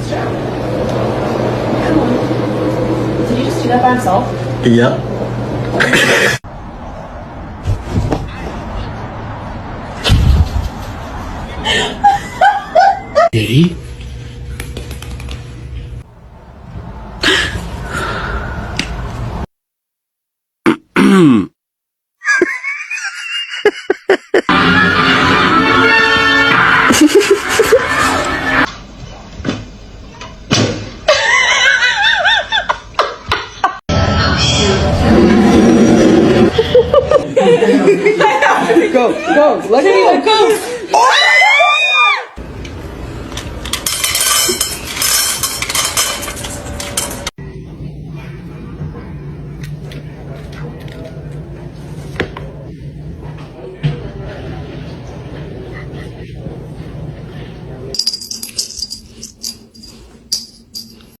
this job. Come on. Did he just do that by himself? Yep. Did he? Go, let it go.